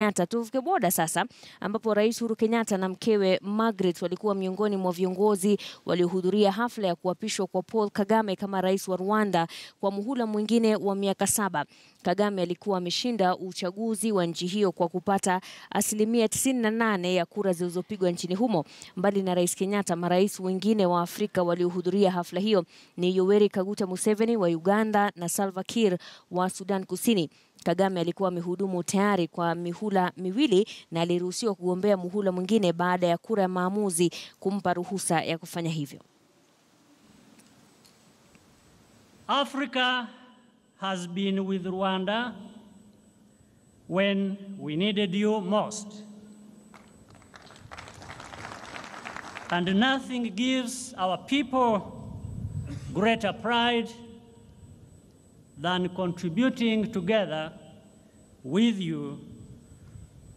Kenyatta. Tuvuke boda sasa ambapo Rais Uhuru Kenyatta na mkewe Margaret walikuwa miongoni mwa viongozi waliohudhuria hafla ya kuapishwa kwa Paul Kagame kama rais wa Rwanda kwa muhula mwingine wa miaka 7. Kagame alikuwa ameshinda uchaguzi wa nchi hiyo kwa kupata 98% ya kura zilizopigwa nchini humo. Mbali na Rais Kenyatta, marais wengine wa Afrika waliohudhuria hafla hiyo ni Yoweri Kaguta Museveni wa Uganda na Salva Kiir wa Sudan Kusini. Kagame alikuwa amehudumu tayari kwa mihula miwili na aliruhusiwa kugombea muhula mwingine baada ya kura ya maamuzi kumpa ruhusa ya kufanya hivyo. Africa has been with Rwanda when we needed you most. And nothing gives our people greater pride than contributing together with you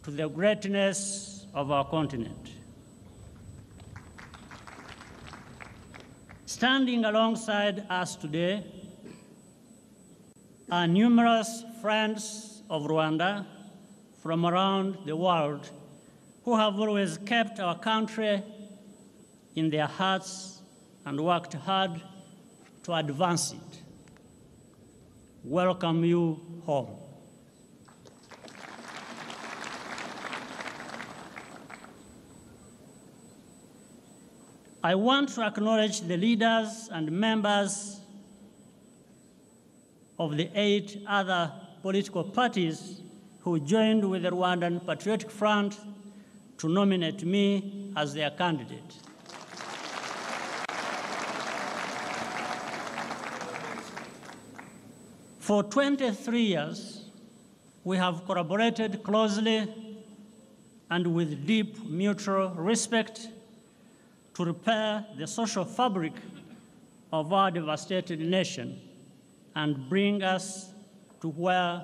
to the greatness of our continent. Standing alongside us today are numerous friends of Rwanda from around the world who have always kept our country in their hearts and worked hard to advance it. Welcome you home. I want to acknowledge the leaders and members of the 8 other political parties who joined with the Rwandan Patriotic Front to nominate me as their candidate. For 23 years, we have collaborated closely and with deep mutual respect to repair the social fabric of our devastated nation and bring us to where